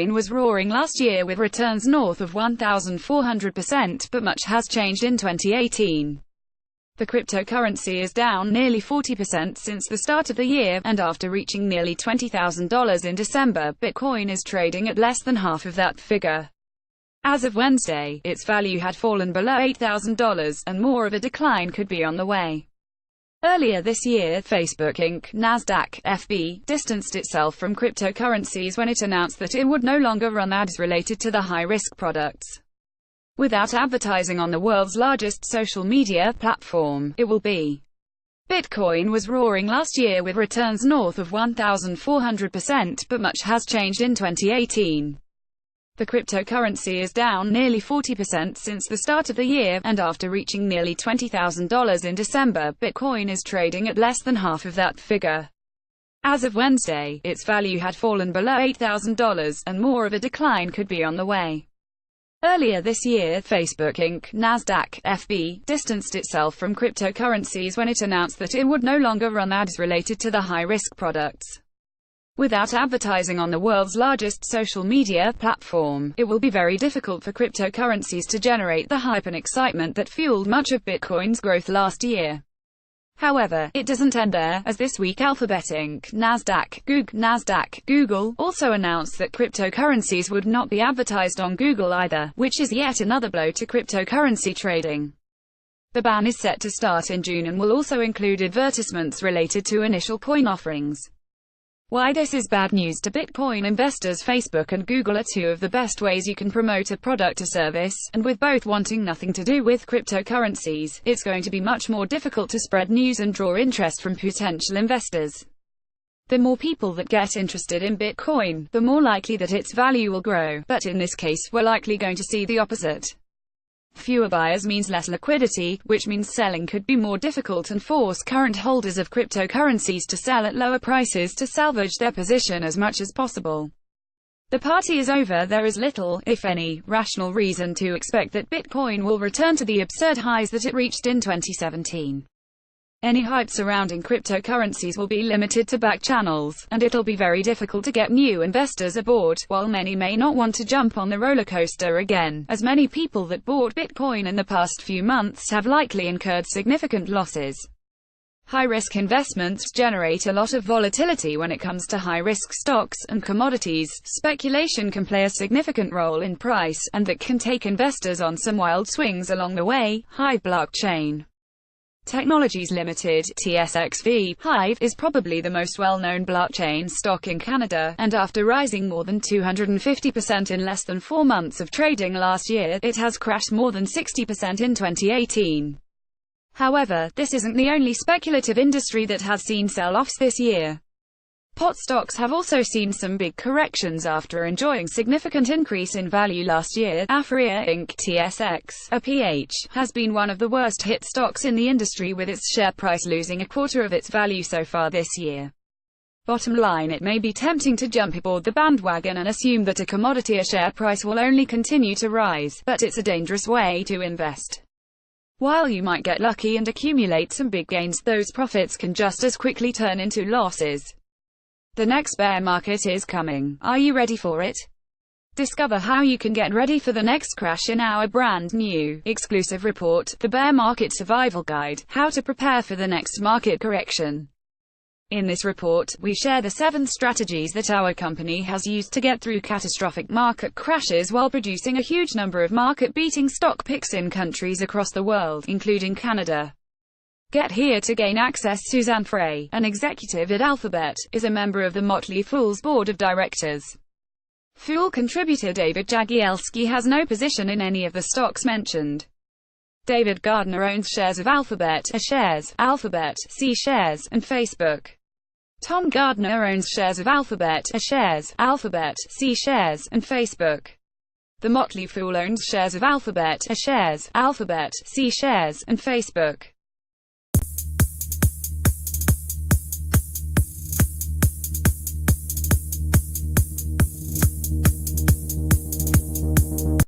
Bitcoin was roaring last year with returns north of 1,400%, but much has changed in 2018. The cryptocurrency is down nearly 40% since the start of the year, and after reaching nearly $20,000 in December, Bitcoin is trading at less than half of that figure. As of Wednesday, its value had fallen below $8,000, and more of a decline could be on the way. Earlier this year, Facebook Inc. (Nasdaq, FB) distanced itself from cryptocurrencies when it announced that it would no longer run ads related to the high-risk products. Without advertising on the world's largest social media platform, it will be. Bitcoin was roaring last year with returns north of 1,400%, but much has changed in 2018. The cryptocurrency is down nearly 40% since the start of the year, and after reaching nearly $20,000 in December, Bitcoin is trading at less than half of that figure. As of Wednesday, its value had fallen below $8,000, and more of a decline could be on the way. Earlier this year, Facebook Inc. (Nasdaq, FB) distanced itself from cryptocurrencies when it announced that it would no longer run ads related to the high-risk products. Without advertising on the world's largest social media platform, it will be very difficult for cryptocurrencies to generate the hype and excitement that fueled much of Bitcoin's growth last year. However, it doesn't end there, as this week Alphabet Inc. (Nasdaq, Google) also announced that cryptocurrencies would not be advertised on Google either, which is yet another blow to cryptocurrency trading. The ban is set to start in June and will also include advertisements related to initial coin offerings. Why this is bad news to Bitcoin investors? Facebook and Google are two of the best ways you can promote a product or service, and with both wanting nothing to do with cryptocurrencies, it's going to be much more difficult to spread news and draw interest from potential investors. The more people that get interested in Bitcoin, the more likely that its value will grow, but in this case, we're likely going to see the opposite. Fewer buyers means less liquidity, which means selling could be more difficult and force current holders of cryptocurrencies to sell at lower prices to salvage their position as much as possible. The party is over. There is little, if any, rational reason to expect that Bitcoin will return to the absurd highs that it reached in 2017. Any hype surrounding cryptocurrencies will be limited to back channels, and it'll be very difficult to get new investors aboard, while many may not want to jump on the roller coaster again, as many people that bought Bitcoin in the past few months have likely incurred significant losses. High-risk investments generate a lot of volatility when it comes to high-risk stocks and commodities. Speculation can play a significant role in price, and that can take investors on some wild swings along the way. Hive Blockchain Technologies Limited (TSXV) Hive is probably the most well-known blockchain stock in Canada, and after rising more than 250% in less than 4 months of trading last year, it has crashed more than 60% in 2018. However, this isn't the only speculative industry that has seen sell-offs this year. Pot stocks have also seen some big corrections after enjoying significant increase in value last year. Aphria Inc. (TSX, APH) has been one of the worst hit stocks in the industry, with its share price losing a quarter of its value so far this year. Bottom line, it may be tempting to jump aboard the bandwagon and assume that a commodity share price will only continue to rise, but it's a dangerous way to invest. While you might get lucky and accumulate some big gains, those profits can just as quickly turn into losses. The next bear market is coming. Are you ready for it? Discover how you can get ready for the next crash in our brand new, exclusive report, The Bear Market Survival Guide: How to Prepare for the Next Market Correction. In this report, we share the 7 strategies that our company has used to get through catastrophic market crashes while producing a huge number of market-beating stock picks in countries across the world, including Canada. Get here to gain access. Suzanne Frey, an executive at Alphabet, is a member of the Motley Fool's board of directors. Fool contributor David Jagielski has no position in any of the stocks mentioned. David Gardner owns shares of Alphabet, A shares, Alphabet, C shares, and Facebook. Tom Gardner owns shares of Alphabet, A shares, Alphabet, C shares, and Facebook. The Motley Fool owns shares of Alphabet, A shares, Alphabet, C shares, and Facebook.